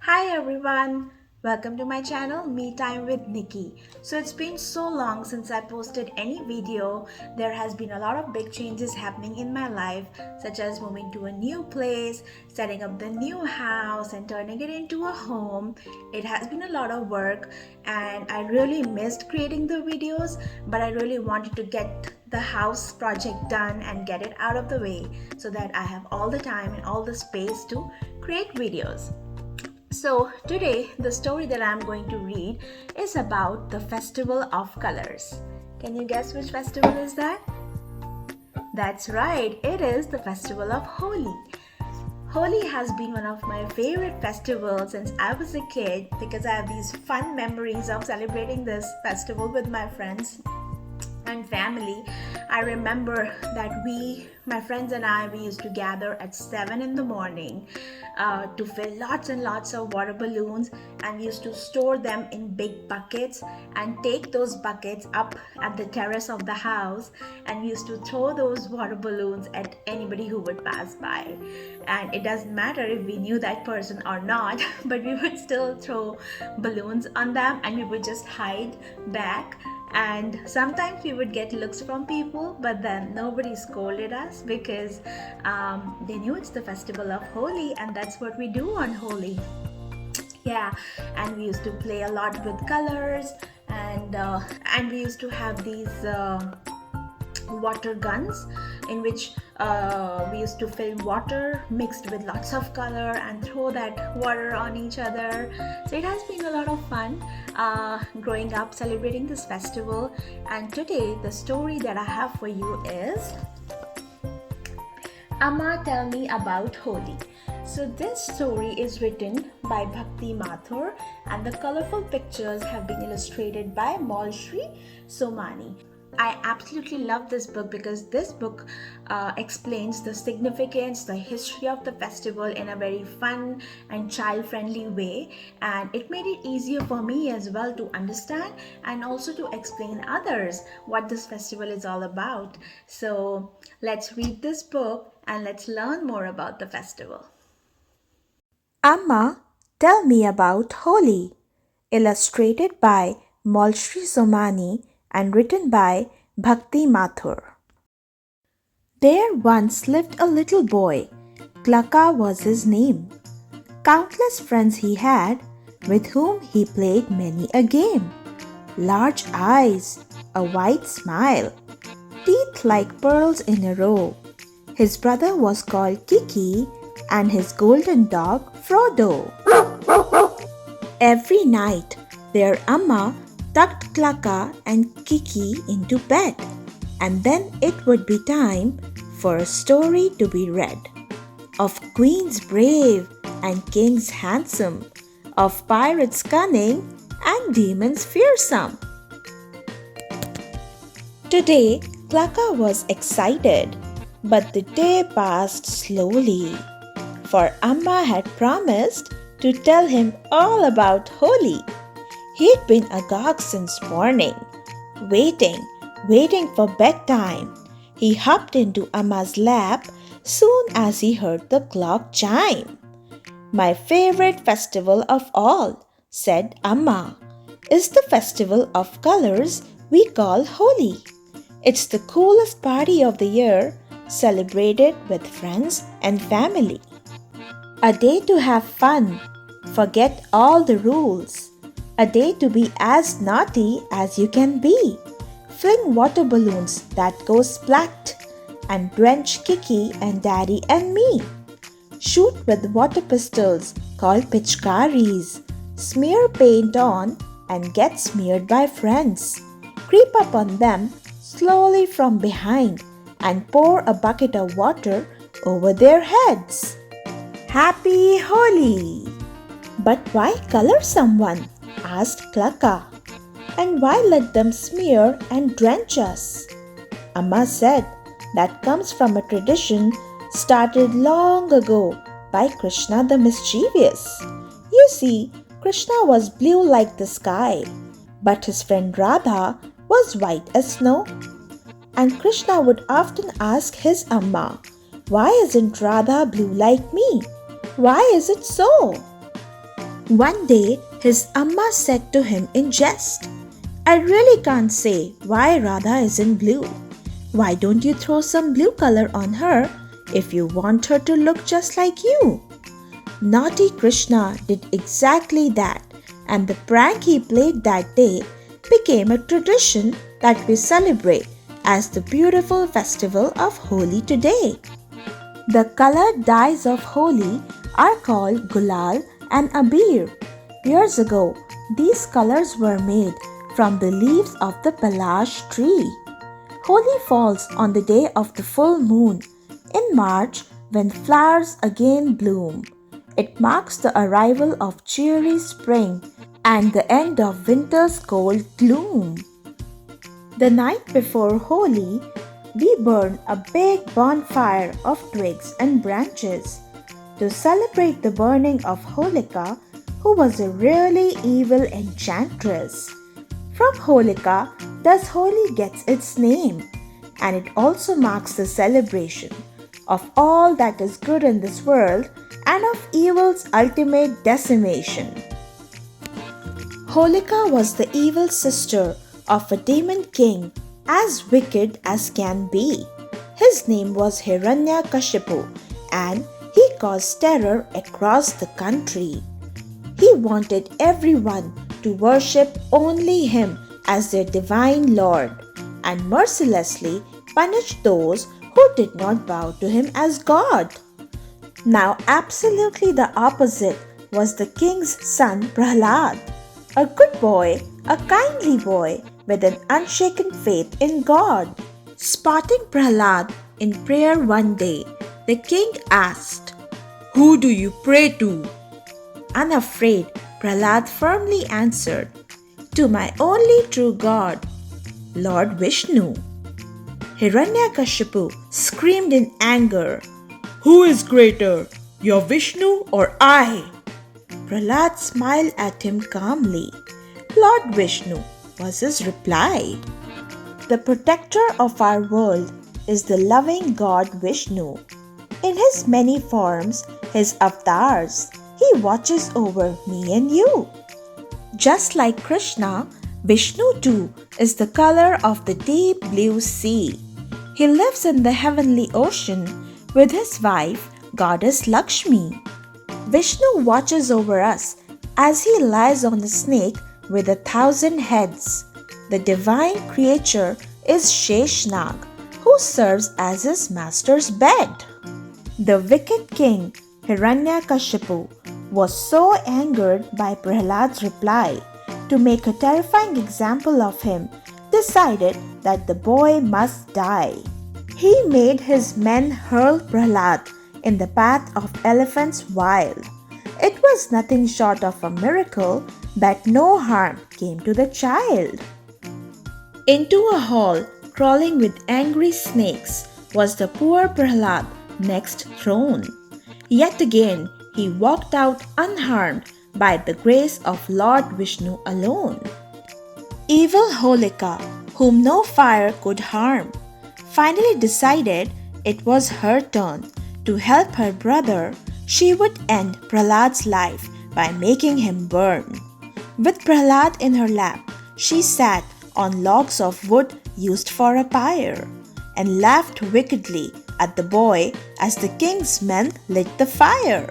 Hi everyone, welcome to my channel Me Time with Nikki. So it's been so long since I posted any video. There has been a lot of big changes happening in my life, such as moving to a new place, setting up the new house and turning it into a home. It has been a lot of work and I really missed creating the videos, but I really wanted to get the house project done and get it out of the way so that I have all the time and all the space to create videos. So, today the story that I'm going to read is about the Festival of Colors. Can you guess which festival is that? That's right, it is the Festival of Holi. Holi has been one of my favorite festivals since I was a kid because I have these fun memories of celebrating this festival with my friends and family. I remember that my friends and I, we used to gather at 7 in the morning to fill lots and lots of water balloons, and we used to store them in big buckets and take those buckets up at the terrace of the house, and we used to throw those water balloons at anybody who would pass by. And it doesn't matter if we knew that person or not, but we would still throw balloons on them and we would just hide back. And sometimes we would get looks from people, but then nobody scolded us because they knew it's the festival of Holi and that's what we do on Holi. Yeah, and we used to play a lot with colors, and we used to have these water guns in which we used to fill water mixed with lots of color and throw that water on each other. So it has been a lot of fun growing up celebrating this festival. And today the story that I have for you is Amma, Tell Me About Holi. So this story is written by Bhakti Mathur and the colorful pictures have been illustrated by Maulshree, Somani. I absolutely love this book because this book explains the significance, the history of the festival in a very fun and child-friendly way, and it made it easier for me as well to understand and also to explain others what this festival is all about. So let's read this book and let's learn more about the festival. Amma, Tell Me About Holi, illustrated by Maulshree Somani and written by Bhakti Mathur. There once lived a little boy. Klaka was his name. Countless friends he had, with whom he played many a game. Large eyes, a wide smile, teeth like pearls in a row. His brother was called Kiki and his golden dog Frodo. Every night, their Amma tucked Klaka and Kiki into bed, and then it would be time for a story to be read of queens brave and kings handsome, of pirates cunning and demons fearsome. Today, Klaka was excited, but the day passed slowly, for Amma had promised to tell him all about Holi. He'd been agog since morning, waiting for bedtime. He hopped into Amma's lap soon as he heard the clock chime. My favorite festival of all, said Amma, is the festival of colors we call Holi. It's the coolest party of the year, celebrated with friends and family. A day to have fun, forget all the rules. A day to be as naughty as you can be. Fling water balloons that go splat and drench Kiki and Daddy and me. Shoot with water pistols called pitchkaris. Smear paint on and get smeared by friends. Creep up on them slowly from behind and pour a bucket of water over their heads. Happy Holi! But why color someone? Asked Klaka. And why let them smear and drench us? Amma said that comes from a tradition started long ago by Krishna the mischievous. You see, Krishna was blue like the sky, but his friend Radha was white as snow. And Krishna would often ask his Amma, why isn't Radha blue like me? Why is it so? One day, his Amma said to him in jest, I really can't say why Radha isn't blue. Why don't you throw some blue color on her if you want her to look just like you? Naughty Krishna did exactly that, and the prank he played that day became a tradition that we celebrate as the beautiful festival of Holi today. The colored dyes of Holi are called Gulal and Abir. Years ago, these colors were made from the leaves of the Palash tree. Holi falls on the day of the full moon in March when flowers again bloom. It marks the arrival of cheery spring and the end of winter's cold gloom. The night before Holi, we burn a big bonfire of twigs and branches to celebrate the burning of Holika, who was a really evil enchantress. From Holika, thus Holi gets its name, and it also marks the celebration of all that is good in this world and of evil's ultimate decimation. Holika was the evil sister of a demon king as wicked as can be. His name was Hiranyakashipu, and he caused terror across the country. He wanted everyone to worship only him as their divine lord and mercilessly punished those who did not bow to him as God. Now, absolutely the opposite was the king's son Prahlad, a good boy, a kindly boy with an unshaken faith in God. Spotting Prahlad in prayer one day, the king asked, Who do you pray to? Unafraid, Prahlad firmly answered, To my only true God, Lord Vishnu. Hiranyakashipu screamed in anger, Who is greater, your Vishnu or I? Prahlad smiled at him calmly. Lord Vishnu, was his reply. The protector of our world is the loving God Vishnu. In his many forms, his avatars, he watches over me and you. Just like Krishna, Vishnu too is the color of the deep blue sea. He lives in the heavenly ocean with his wife, goddess Lakshmi. Vishnu watches over us as he lies on the snake with 1,000 heads. The divine creature is Sheshnag, who serves as his master's bed. The wicked king Hiranyakashipu was so angered by Prahlad's reply, to make a terrifying example of him, decided that the boy must die. He made his men hurl Prahlad in the path of elephants wild. It was nothing short of a miracle that no harm came to the child. Into a hall crawling with angry snakes was the poor Prahlad next thrown. Yet again he walked out unharmed by the grace of Lord Vishnu alone. Evil Holika, whom no fire could harm, finally decided it was her turn. To help her brother, she would end Prahlad's life by making him burn. With Prahlad in her lap, she sat on logs of wood used for a pyre and laughed wickedly at the boy as the king's men lit the fire.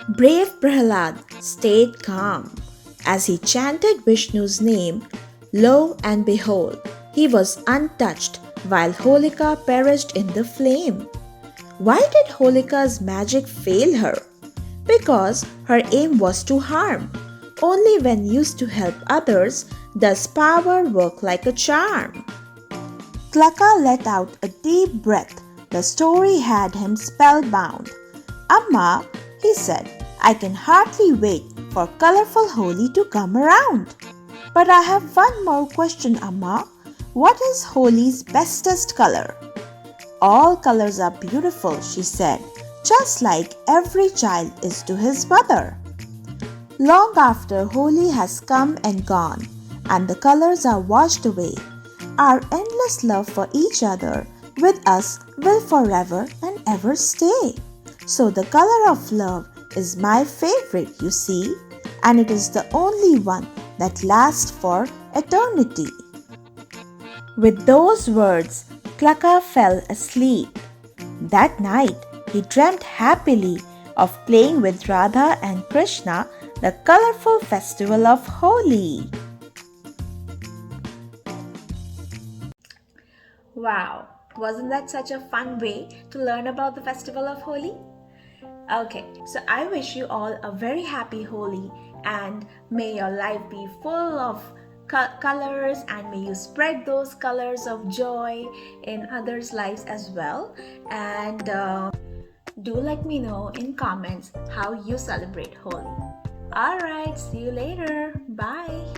Brave Prahlad stayed calm. As he chanted Vishnu's name, lo and behold, he was untouched while Holika perished in the flame. Why did Holika's magic fail her? Because her aim was to harm. Only when used to help others does power work like a charm. Klaka let out a deep breath. The story had him spellbound. Amma, he said, I can hardly wait for colorful Holi to come around. But I have one more question, Amma. What is Holi's bestest color? All colors are beautiful, she said, just like every child is to his mother. Long after Holi has come and gone, and the colors are washed away, our endless love for each other with us will forever and ever stay. So the color of love is my favorite, you see. and it is the only one that lasts for eternity. With those words, Klaka fell asleep. That night, he dreamt happily of playing with Radha and Krishna the colorful festival of Holi. Wow, wasn't that such a fun way to learn about the festival of Holi? Okay, so I wish you all a very happy Holi and may your life be full of colors and may you spread those colors of joy in others' lives as well. And do let me know in comments how you celebrate Holi. Alright, see you later. Bye.